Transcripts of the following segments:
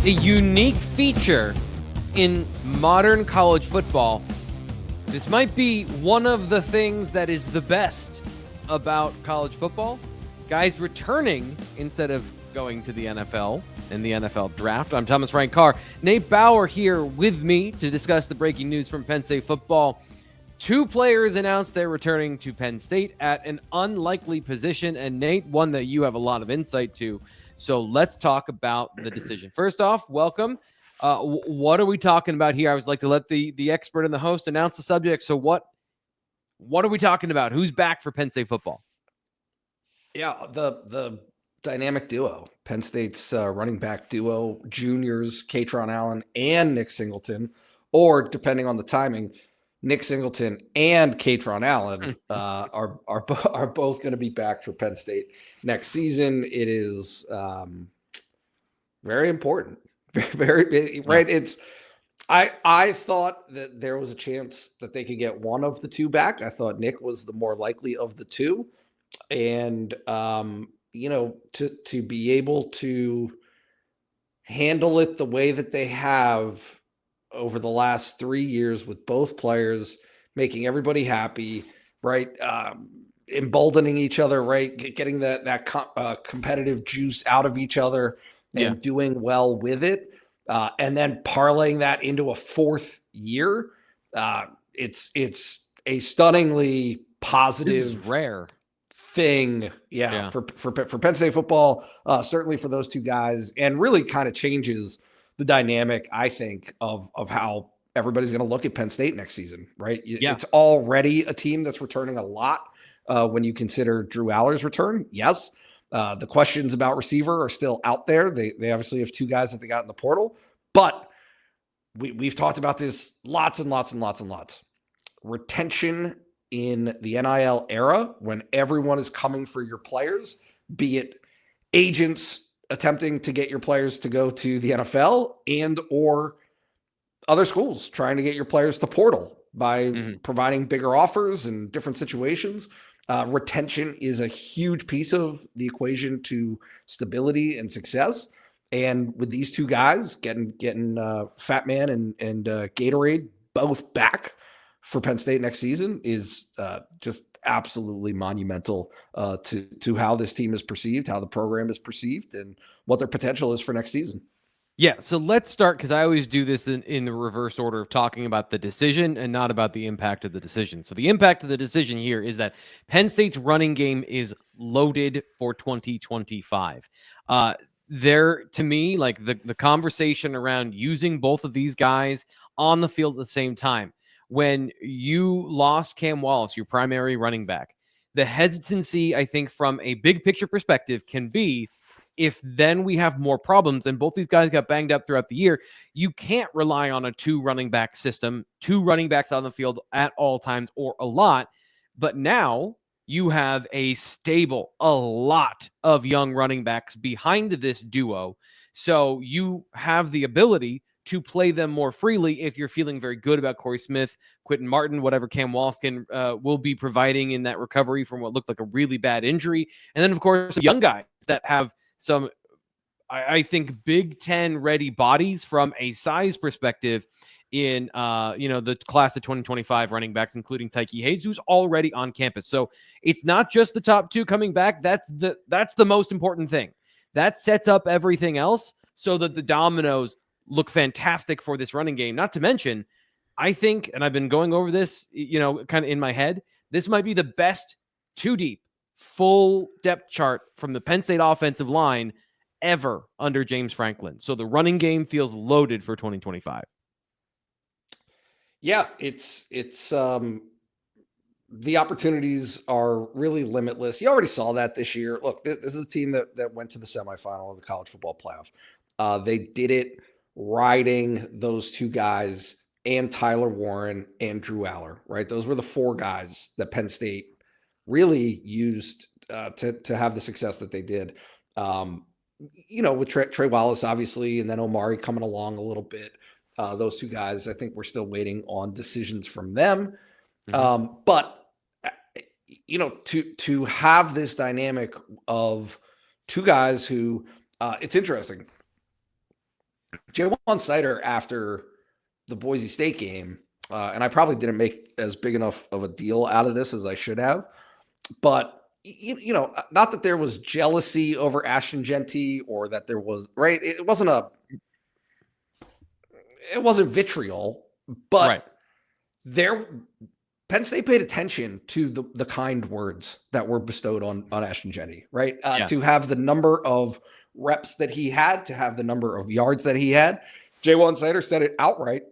a unique feature in modern college football. This might be one of the things that is the best about college football. Guys returning instead of going to the NFL and the NFL draft. I'm Thomas Frank Carr. Nate Bauer here with me to discuss the breaking news from Penn State football. Two players announced they're returning to Penn State at an unlikely position, and Nate, one that you have a lot of insight to. So let's talk about the decision. First off, welcome. What are we talking about here? I always like to let the expert and the host announce the subject. So what are we talking about? Who's back for Penn State football? Yeah, the dynamic duo, Penn State's running back duo, juniors, Kaytron Allen and Nick Singleton, or depending on the timing, Nick Singleton and Kaytron Allen are both going to be back for Penn State next season. It is very important, very right. It's I thought that there was a chance that they could get one of the two back. I thought Nick was the more likely of the two, and to be able to handle it the way that they have over the last 3 years with both players, making everybody happy, right? Emboldening each other, right? Getting that competitive juice out of each other and doing well with it. And then parlaying that into a fourth year. It's a stunningly positive, This is rare thing. For Penn State football, certainly for those two guys, and really kind of changes the dynamic, I think, of how everybody's going to look at Penn State next season, right? It's already a team that's returning a lot when you consider Drew Aller's return. Yes. The questions about receiver are still out there. They obviously have two guys that they got in the portal, but we've talked about this lots and lots and lots and lots. Retention in the NIL era, when everyone is coming for your players, be it agents attempting to get your players to go to the NFL and or other schools trying to get your players to portal by providing bigger offers and different situations. Retention is a huge piece of the equation to stability and success. And with these two guys getting Fat Man and Gatorade both back for Penn State next season is just absolutely monumental to how this team is perceived, how the program is perceived, and what their potential is for next season. Yeah, so let's start, because I always do this in the reverse order of talking about the decision and not about the impact of the decision. So the impact of the decision here is that Penn State's running game is loaded for 2025. There, to me, like the conversation around using both of these guys on the field at the same time. When you lost Cam Wallace, your primary running back, the hesitancy, I think, from a big picture perspective can be, if then we have more problems, and both these guys got banged up throughout the year, you can't rely on a two running back system, two running backs on the field at all times or a lot. But now you have a lot of young running backs behind this duo. So you have the ability to play them more freely if you're feeling very good about Corey Smith, Quentin Martin, whatever Cam Wallace will be providing in that recovery from what looked like a really bad injury. And then, of course, young guys that have some, I think, Big Ten ready bodies from a size perspective in the class of 2025 running backs, including Tyke Hayes, who's already on campus. So it's not just the top two coming back. That's the most important thing. That sets up everything else so that the dominoes look fantastic for this running game. Not to mention, I think, and I've been going over this, kind of in my head, this might be the best two deep full depth chart from the Penn State offensive line ever under James Franklin. So the running game feels loaded for 2025. Yeah, it's the opportunities are really limitless. You already saw that this year. Look, this is a team that went to the semifinal of the college football playoff. They did it riding those two guys and Tyler Warren and Drew Aller, right? Those were the four guys that Penn State really used to have the success that they did. With Trey Wallace, obviously, and then Omari coming along a little bit. Those two guys, I think we're still waiting on decisions from them. But to have this dynamic of two guys who, it's interesting. J1 Sider after the Boise State game, and I probably didn't make as big enough of a deal out of this as I should have, but you know, not that there was jealousy over Ashton Genty or that there was, right. It wasn't vitriol, but Right. there, Penn State paid attention to the kind words that were bestowed on Ashton Genty, right? To have the number of reps that he had, to have the number of yards that he had. J1 Sider said it outright.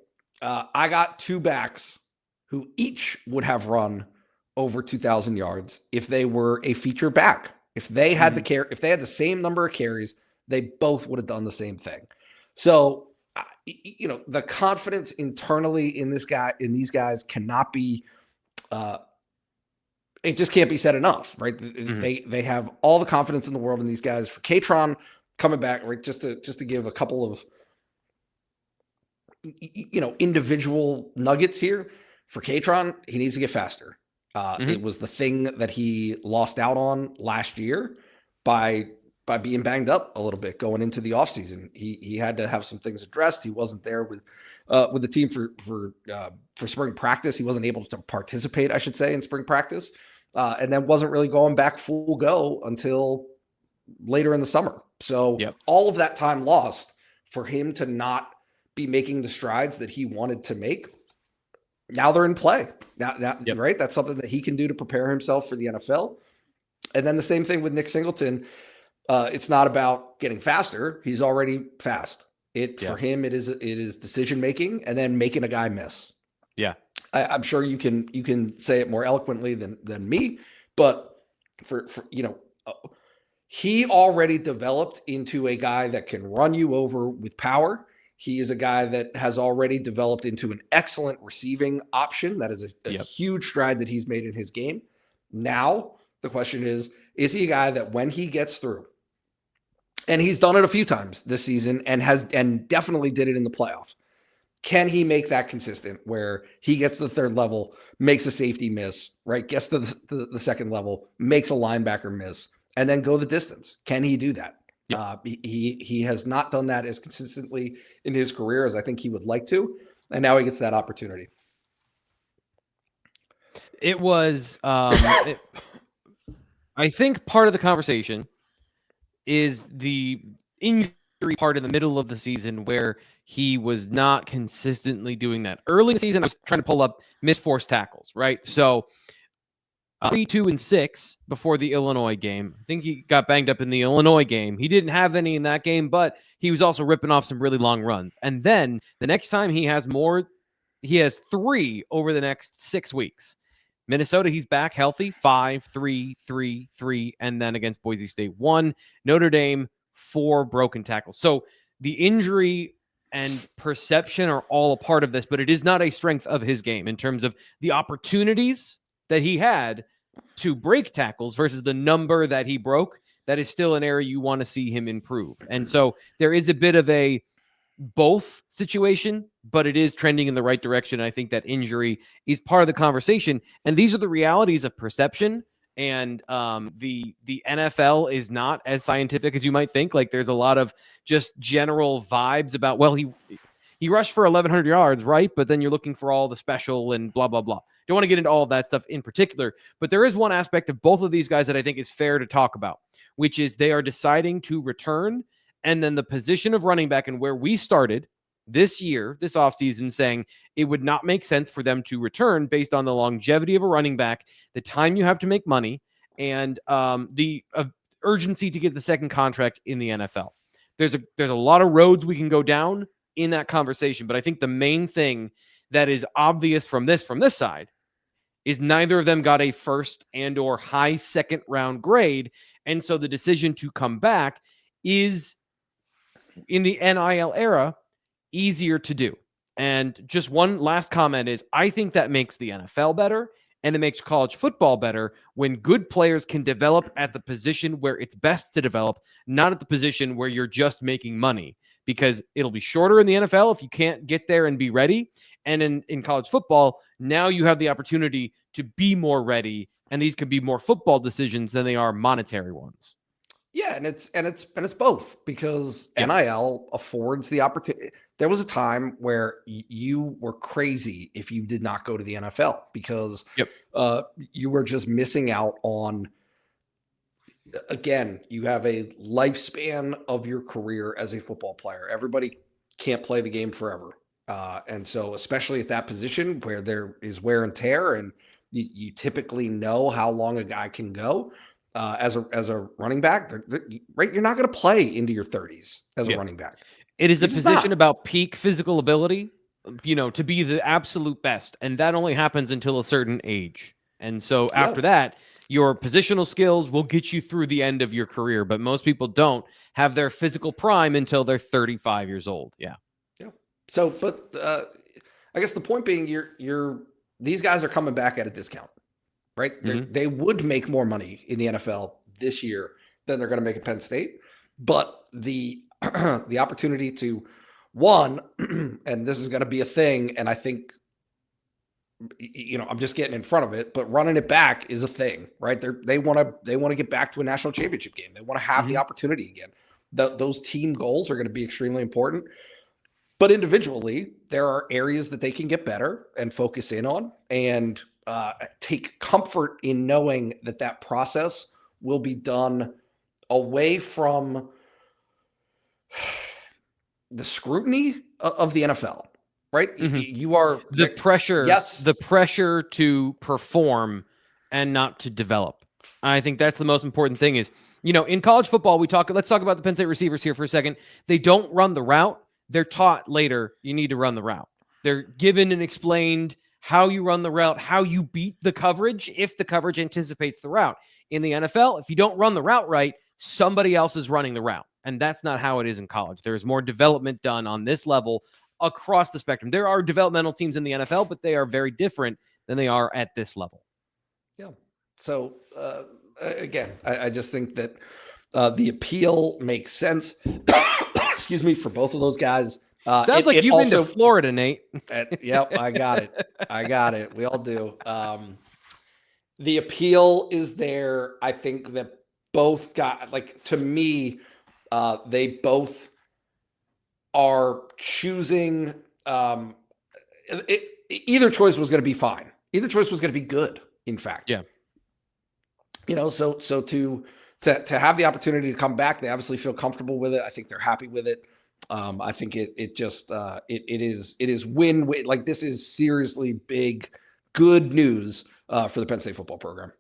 I got two backs who each would have run over 2,000 yards if they were a feature back. If they had if they had the same number of carries, they both would have done the same thing. So, you know, the confidence internally in these guys cannot be, it just can't be said enough, right? They have all the confidence in the world in these guys. For Kaytron coming back, right? Just to give a couple of, you know, individual nuggets here. For Kaytron, he needs to get faster. It was the thing that he lost out on last year by being banged up a little bit going into the offseason. He had to have some things addressed. He wasn't there with the team for spring practice. He wasn't able to participate, I should say, in spring practice, and then wasn't really going back full go until later in the summer. So all of that time lost for him to not be making the strides that he wanted to make. Now they're in play. Now, right? That's something that he can do to prepare himself for the NFL. And then the same thing with Nick Singleton. It's not about getting faster. He's already fast. For him, it is decision making and then making a guy miss. Yeah, I'm sure you can say it more eloquently than me, but for you know, he already developed into a guy that can run you over with power. He is a guy that has already developed into an excellent receiving option. That is a huge stride that he's made in his game. Now the question is he a guy that when he gets through, and he's done it a few times this season and definitely did it in the playoffs, can he make that consistent where he gets to the third level, makes a safety miss, right? Gets to the second level, makes a linebacker miss, and then go the distance. Can he do that? He has not done that as consistently in his career as I think he would like to, and now he gets that opportunity. It was, I think part of the conversation is the injury part in the middle of the season where he was not consistently doing that. Early in the season, I was trying to pull up missed forced tackles, right? So 3, 2, and 6 before the Illinois game. I think he got banged up in the Illinois game. He didn't have any in that game, but he was also ripping off some really long runs. And then the next time he has 3 over the next 6 weeks. Minnesota, he's back healthy, 5, 3, 3, 3, and then against Boise State, 1. Notre Dame, 4 broken tackles. So the injury and perception are all a part of this, but it is not a strength of his game in terms of the opportunities that he had to break tackles versus the number that he broke. That is still an area you want to see him improve. And so there is a bit of a both situation, but it is trending in the right direction. I think that injury is part of the conversation. And these are the realities of perception. And the NFL is not as scientific as you might think. Like there's a lot of just general vibes about, well, he rushed for 1,100 yards, right? But then you're looking for all the special and blah, blah, blah. Don't want to get into all of that stuff in particular. But there is one aspect of both of these guys that I think is fair to talk about, which is they are deciding to return. And then the position of running back and where we started this year, this offseason, saying it would not make sense for them to return based on the longevity of a running back, the time you have to make money, and the urgency to get the second contract in the NFL. There's a lot of roads we can go down in that conversation, but I think the main thing that is obvious from this side is neither of them got a first and or high second round grade, and so the decision to come back is, in the NIL era, easier to do. And just one last comment is, I think that makes the NFL better and it makes college football better when good players can develop at the position where it's best to develop, not at the position where you're just making money, because it'll be shorter in the NFL if you can't get there and be ready. And in college football, now you have the opportunity to be more ready, and these could be more football decisions than they are monetary ones. Yeah, and it's both, because NIL affords the opportunity. There was a time where you were crazy if you did not go to the NFL, because you were just missing out on. Again, you have a lifespan of your career as a football player. Everybody can't play the game forever, and so especially at that position where there is wear and tear, and you typically know how long a guy can go. As a running back, right? You're not going to play into your 30s as a running back. It is a position about peak physical ability, to be the absolute best, and that only happens until a certain age. And so after that, your positional skills will get you through the end of your career, but most people don't have their physical prime until they're 35 years old. Yeah. So, but I guess the point being, these guys are coming back at a discount. Right? They would make more money in the NFL this year than they're going to make at Penn State. But the opportunity to, one, and this is going to be a thing, and I think, I'm just getting in front of it, but running it back is a thing, right? They want to get back to a national championship game. They want to have the opportunity again. Those team goals are going to be extremely important. But individually, there are areas that they can get better and focus in on, and take comfort in knowing that process will be done away from the scrutiny of the NFL, right? You are the pressure. Yes, the pressure to perform and not to develop. I think that's the most important thing. Is in college football, let's talk about the Penn State receivers here for a second. They don't run the route. They're taught later you need to run the route. They're given and explained how you run the route, how you beat the coverage if the coverage anticipates the route. In the NFL, if you don't run the route right, somebody else is running the route. And that's not how it is in college. There's more development done on this level across the spectrum. There are developmental teams in the NFL, but they are very different than they are at this level. Yeah. So, again, I just think that the appeal makes sense. Excuse me, for both of those guys. Sounds like you've been to Florida, Nate. Yep, I got it. We all do. The appeal is there. I think that both got, to me, they both are choosing. Either choice was going to be fine. Either choice was going to be good. In fact, so to have the opportunity to come back, they obviously feel comfortable with it. I think they're happy with it. I think it is win-win. This is seriously big, good news for the Penn State football program.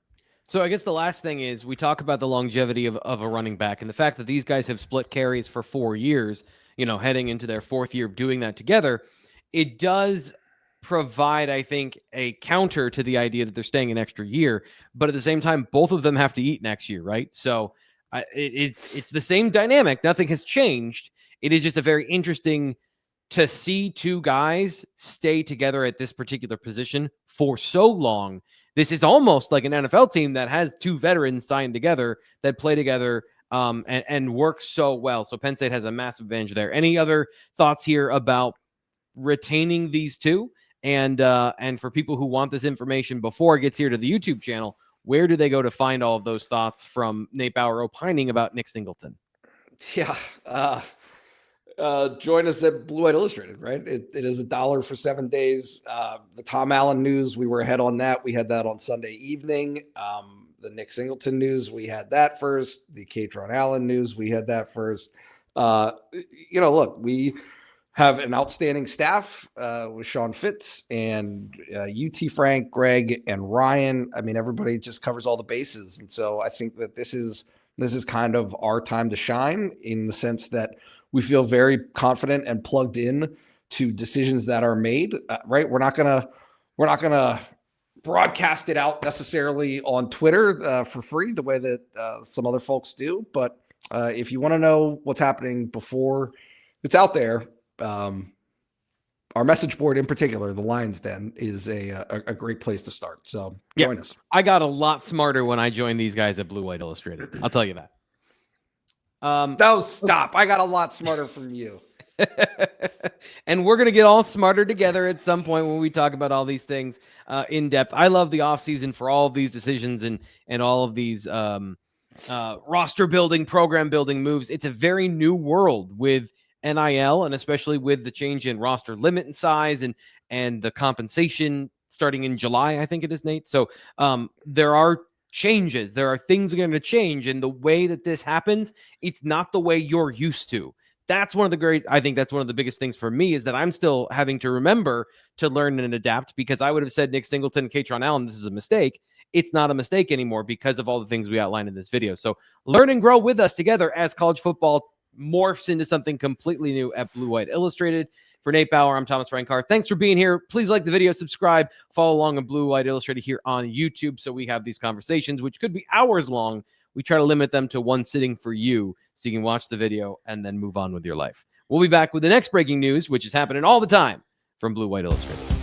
So I guess the last thing is we talk about the longevity of a running back and the fact that these guys have split carries for 4 years, heading into their 4th year of doing that together. It does provide, I think, a counter to the idea that they're staying an extra year, but at the same time, both of them have to eat next year, right? So it's the same dynamic. Nothing has changed. It is just a very interesting to see two guys stay together at this particular position for so long. This is almost like an NFL team that has two veterans signed together that play together and work so well. So Penn State has a massive advantage there. Any other thoughts here about retaining these two? And for people who want this information before it gets here to the YouTube channel, where do they go to find all of those thoughts from Nate Bauer opining about Nick Singleton? Yeah. Join us at Blue White Illustrated, right? It is $1 for 7 days. The Tom Allen news, we were ahead on that. We had that on Sunday evening. The Nick Singleton news, we had that first. The Kaytron Allen news, we had that first. Look, we have an outstanding staff with Sean Fitz and UT Frank, Greg, and Ryan. I mean, everybody just covers all the bases. And so I think that this is kind of our time to shine, in the sense that we feel very confident and plugged in to decisions that are made, right? We're not gonna broadcast it out necessarily on Twitter for free the way that some other folks do. But if you want to know what's happening before it's out there, our message board in particular, the Lions Den, is a great place to start. So join us. I got a lot smarter when I joined these guys at Blue White Illustrated. I'll tell you that. No, stop. I got a lot smarter from you. And we're going to get all smarter together at some point when we talk about all these things in depth. I love the offseason for all of these decisions and all of these roster building, program building moves. It's a very new world with NIL, and especially with the change in roster limit and size and the compensation starting in July, I think it is, Nate. So there are changes. There are things that are going to change. And the way that this happens, it's not the way you're used to. That's one of the I think that's one of the biggest things for me is that I'm still having to remember to learn and adapt, because I would have said Nick Singleton and Kaytron Allen, this is a mistake. It's not a mistake anymore because of all the things we outlined in this video. So learn and grow with us together as college football morphs into something completely new at Blue White Illustrated. For Nate Bauer, I'm Thomas Frankar. Thanks for being here. Please like the video, subscribe, follow along on Blue White Illustrated here on YouTube so we have these conversations, which could be hours long. We try to limit them to one sitting for you so you can watch the video and then move on with your life. We'll be back with the next breaking news, which is happening all the time from Blue White Illustrated.